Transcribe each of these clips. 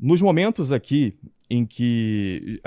Nos momentos aqui em que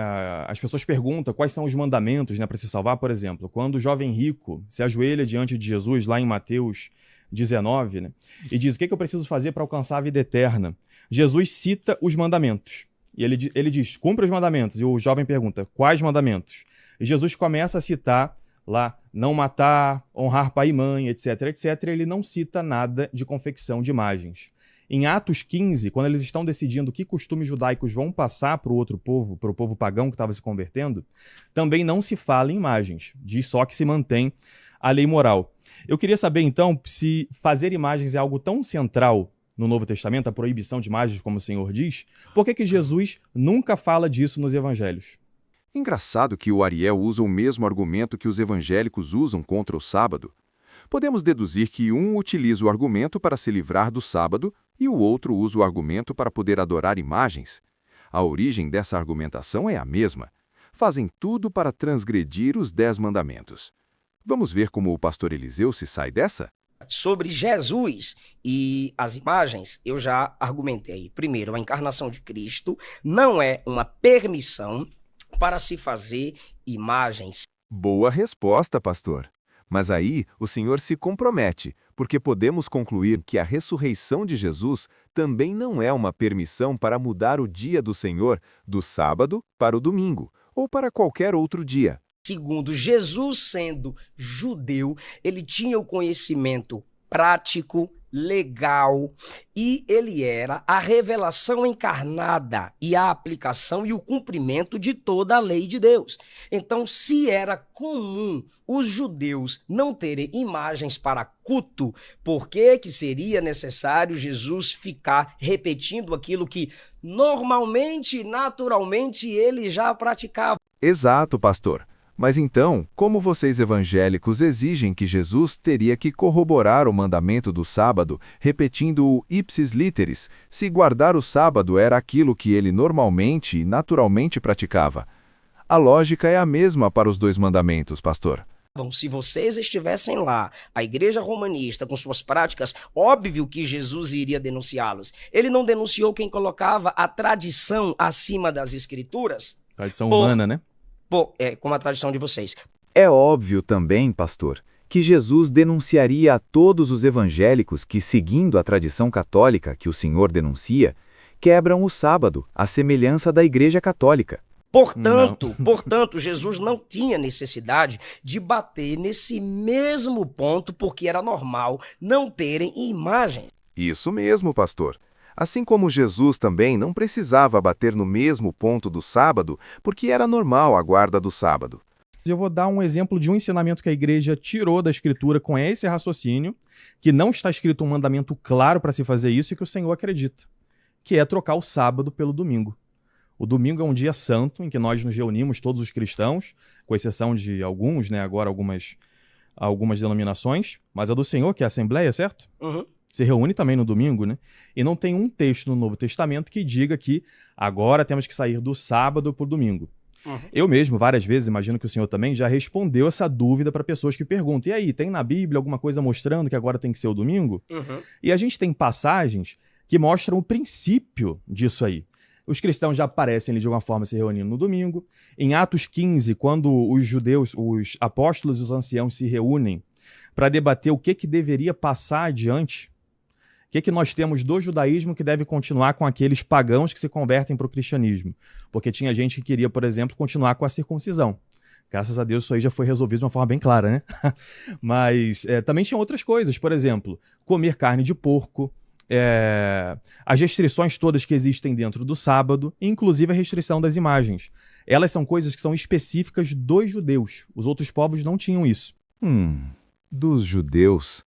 as pessoas perguntam quais são os mandamentos, né, para se salvar, por exemplo, quando o jovem rico se ajoelha diante de Jesus, lá em Mateus 19, né, e diz: o que eu preciso fazer para alcançar a vida eterna? Jesus cita os mandamentos. E ele diz: cumpra os mandamentos. E o jovem pergunta: quais mandamentos? E Jesus começa a citar lá: não matar, honrar pai e mãe, etc, etc. Ele não cita nada de confecção de imagens. Em Atos 15, quando eles estão decidindo que costumes judaicos vão passar para o outro povo, para o povo pagão que estava se convertendo, também não se fala em imagens, diz só que se mantém a lei moral. Eu queria saber, então, se fazer imagens é algo tão central no Novo Testamento, a proibição de imagens, como o Senhor diz, por que Jesus nunca fala disso nos evangelhos? Engraçado que o Ariel usa o mesmo argumento que os evangélicos usam contra o sábado. Podemos deduzir que um utiliza o argumento para se livrar do sábado e o outro usa o argumento para poder adorar imagens. A origem dessa argumentação é a mesma. Fazem tudo para transgredir os 10 mandamentos. Vamos ver como o pastor Eliseu se sai dessa? Sobre Jesus e as imagens, eu já argumentei. Primeiro, a encarnação de Cristo não é uma permissão para se fazer imagens. Boa resposta, pastor. Mas aí o Senhor se compromete, porque podemos concluir que a ressurreição de Jesus também não é uma permissão para mudar o dia do Senhor do sábado para o domingo, ou para qualquer outro dia. Segundo, Jesus sendo judeu, ele tinha o conhecimento prático, legal, e ele era a revelação encarnada e a aplicação e o cumprimento de toda a lei de Deus. Então, se era comum os judeus não terem imagens para culto, por que seria necessário Jesus ficar repetindo aquilo que normalmente, naturalmente, ele já praticava? Exato, pastor. Mas então, como vocês evangélicos exigem que Jesus teria que corroborar o mandamento do sábado, repetindo o ipsis literis, se guardar o sábado era aquilo que ele normalmente e naturalmente praticava? A lógica é a mesma para os 2 mandamentos, pastor. Bom, se vocês estivessem lá, a igreja romanista, com suas práticas, óbvio que Jesus iria denunciá-los. Ele não denunciou quem colocava a tradição acima das escrituras? Tradição humana, né? Como a tradição de vocês. É óbvio também, pastor, que Jesus denunciaria a todos os evangélicos que, seguindo a tradição católica que o Senhor denuncia, quebram o sábado, à semelhança da Igreja Católica. Portanto, Jesus não tinha necessidade de bater nesse mesmo ponto, porque era normal não terem imagens. Isso mesmo, pastor. Assim como Jesus também não precisava bater no mesmo ponto do sábado, porque era normal a guarda do sábado. Eu vou dar um exemplo de um ensinamento que a igreja tirou da Escritura com esse raciocínio, que não está escrito um mandamento claro para se fazer isso e que o Senhor acredita, que é trocar o sábado pelo domingo. O domingo é um dia santo em que nós nos reunimos, todos os cristãos, com exceção de alguns, né, agora algumas denominações, mas a do Senhor, que é a Assembleia, certo? Uhum. Se reúne também no domingo, né? E não tem um texto no Novo Testamento que diga que agora temos que sair do sábado para o domingo. Uhum. Eu mesmo, várias vezes, imagino que o senhor também já respondeu essa dúvida para pessoas que perguntam: e aí, tem na Bíblia alguma coisa mostrando que agora tem que ser o domingo? Uhum. E a gente tem passagens que mostram o princípio disso aí. Os cristãos já aparecem ali de alguma forma se reunindo no domingo. Em Atos 15, quando os judeus, os apóstolos e os anciãos se reúnem para debater o que deveria passar adiante, o que nós temos do judaísmo que deve continuar com aqueles pagãos que se convertem para o cristianismo? Porque tinha gente que queria, por exemplo, continuar com a circuncisão. Graças a Deus isso aí já foi resolvido de uma forma bem clara, né? Mas também tinha outras coisas, por exemplo, comer carne de porco, as restrições todas que existem dentro do sábado, inclusive a restrição das imagens. Elas são coisas que são específicas dos judeus. Os outros povos não tinham isso. Dos judeus.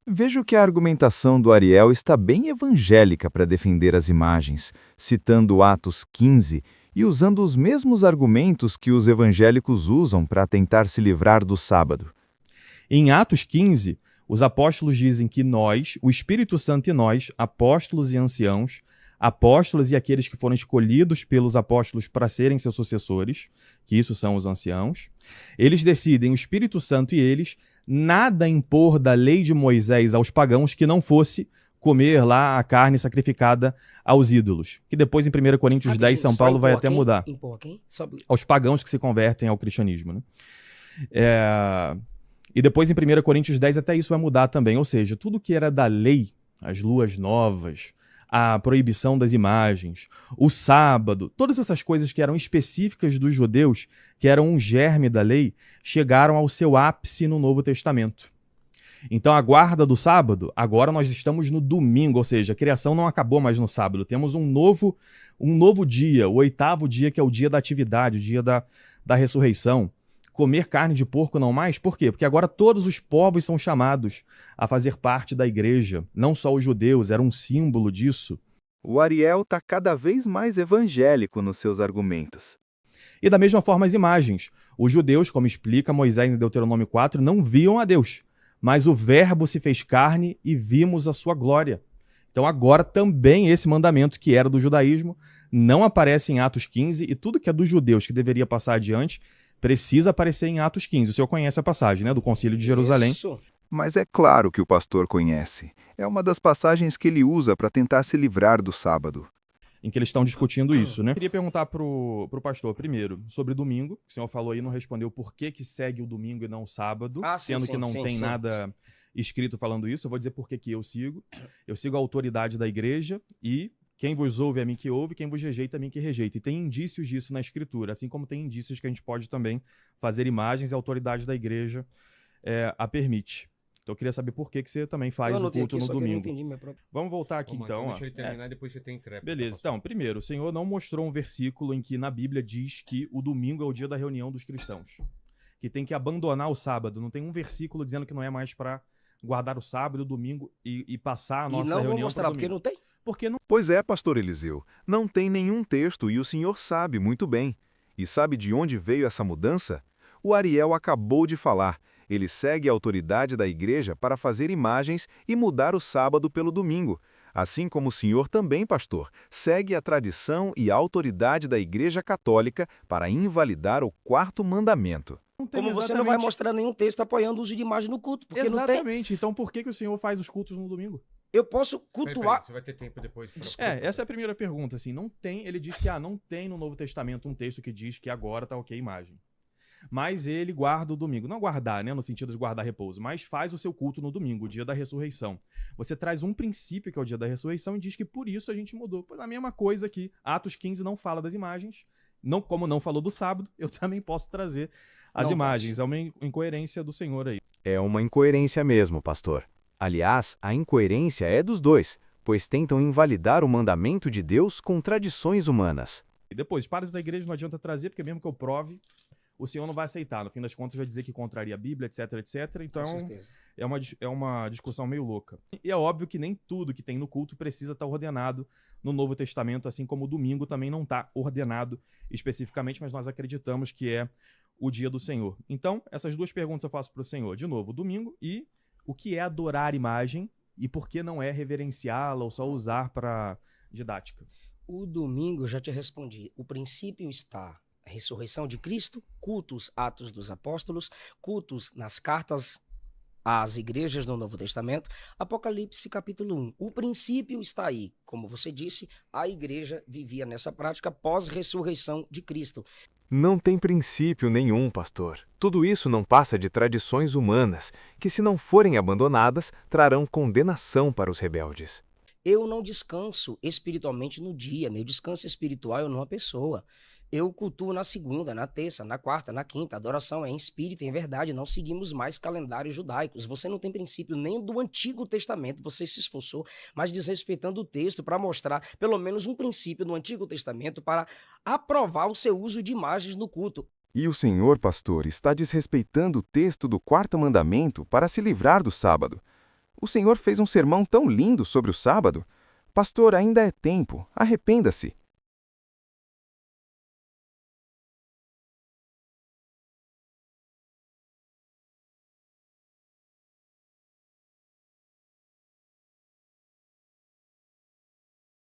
Vejo que a argumentação do Ariel está bem evangélica para defender as imagens, citando Atos 15 e usando os mesmos argumentos que os evangélicos usam para tentar se livrar do sábado. Em Atos 15, os apóstolos dizem que nós, o Espírito Santo e nós, apóstolos e anciãos, apóstolos e aqueles que foram escolhidos pelos apóstolos para serem seus sucessores, que isso são os anciãos, eles decidem, o Espírito Santo e eles, nada impor da lei de Moisés aos pagãos que não fosse comer lá a carne sacrificada aos ídolos. Que depois em 1 Coríntios 10, São Paulo vai até mudar. Impor quem? Aos pagãos que se convertem ao cristianismo, né? E depois em 1 Coríntios 10 até isso vai mudar também. Ou seja, tudo que era da lei, as luas novas, a proibição das imagens, o sábado, todas essas coisas que eram específicas dos judeus, que eram um germe da lei, chegaram ao seu ápice no Novo Testamento. Então a guarda do sábado, agora nós estamos no domingo, ou seja, a criação não acabou mais no sábado, temos um novo dia, o 8º dia, que é o dia da atividade, o dia da ressurreição. Comer carne de porco não mais? Por quê? Porque agora todos os povos são chamados a fazer parte da igreja. Não só os judeus, era um símbolo disso. O Ariel está cada vez mais evangélico nos seus argumentos. E da mesma forma as imagens. Os judeus, como explica Moisés em Deuteronômio 4, não viam a Deus, mas o Verbo se fez carne e vimos a sua glória. Então agora também esse mandamento que era do judaísmo não aparece em Atos 15 e tudo que é dos judeus que deveria passar adiante precisa aparecer em Atos 15. O senhor conhece a passagem, né, do Concílio de Jerusalém. Isso. Mas é claro que o pastor conhece. É uma das passagens que ele usa para tentar se livrar do sábado. Em que eles estão discutindo isso, né? Eu queria perguntar pro pastor, primeiro, sobre domingo. O senhor falou aí, não respondeu por que segue o domingo e não o sábado, sendo que não tem nada escrito falando isso. Eu vou dizer por que eu sigo. Eu sigo a autoridade da igreja e quem vos ouve é a mim que ouve, quem vos rejeita é a mim que rejeita. E tem indícios disso na Escritura, assim como tem indícios que a gente pode também fazer imagens e a autoridade da igreja a permite. Então eu queria saber por que você também faz o culto no domingo. Vamos voltar aqui então. Deixa ele terminar e depois você tem trepa. Beleza, então, primeiro, o Senhor não mostrou um versículo em que na Bíblia diz que o domingo é o dia da reunião dos cristãos. Que tem que abandonar o sábado. Não tem um versículo dizendo que não é mais para guardar o sábado e o domingo e passar a nossa reunião. E não vou mostrar, porque não tem. Porque não... Pois é, pastor Eliseu, não tem nenhum texto e o senhor sabe muito bem. E sabe de onde veio essa mudança? O Ariel acabou de falar. Ele segue a autoridade da igreja para fazer imagens e mudar o sábado pelo domingo. Assim como o senhor também, pastor, segue a tradição e a autoridade da Igreja Católica para invalidar o 4º mandamento. Como você não vai mostrar nenhum texto apoiando o uso de imagem no culto, porque não tem. Exatamente. Então por que o senhor faz os cultos no domingo? Eu posso cultuar... Peraí, você vai ter tempo depois. Essa é a primeira pergunta, assim, não tem, ele diz que não tem no Novo Testamento um texto que diz que agora tá ok a imagem. Mas ele guarda o domingo, não guardar, né, no sentido de guardar repouso, mas faz o seu culto no domingo, o dia da ressurreição. Você traz um princípio que é o dia da ressurreição e diz que por isso a gente mudou. Pois a mesma coisa aqui, Atos 15 não fala das imagens, como não falou do sábado, eu também posso trazer as imagens. É uma incoerência do Senhor aí. É uma incoerência mesmo, pastor. Aliás, a incoerência é dos dois, pois tentam invalidar o mandamento de Deus com tradições humanas. E depois, padres da igreja não adianta trazer, porque mesmo que eu prove, o senhor não vai aceitar. No fim das contas vai dizer que contraria a Bíblia, etc, etc. Então é uma discussão meio louca. E é óbvio que nem tudo que tem no culto precisa estar ordenado no Novo Testamento, assim como o domingo também não está ordenado especificamente, mas nós acreditamos que é o dia do Senhor. Então, essas duas perguntas eu faço para o senhor. De novo, domingo e o que é adorar imagem e por que não é reverenciá-la ou só usar para didática? O domingo, eu já te respondi. O princípio está a ressurreição de Cristo, cultos, Atos dos Apóstolos, cultos nas cartas às igrejas do Novo Testamento, Apocalipse capítulo 1. O princípio está aí. Como você disse, a igreja vivia nessa prática pós-ressurreição de Cristo. Não tem princípio nenhum, pastor. Tudo isso não passa de tradições humanas, que se não forem abandonadas, trarão condenação para os rebeldes. Eu não descanso espiritualmente no dia, meu descanso espiritual é numa pessoa. Eu cultuo na segunda, na terça, na quarta, na quinta. A adoração é em espírito e em verdade. Não seguimos mais calendários judaicos. Você não tem princípio nem do Antigo Testamento. Você se esforçou, mas desrespeitando o texto para mostrar pelo menos um princípio do Antigo Testamento para aprovar o seu uso de imagens no culto. E o senhor, pastor, está desrespeitando o texto do 4º mandamento para se livrar do sábado. O senhor fez um sermão tão lindo sobre o sábado. Pastor, ainda é tempo. Arrependa-se.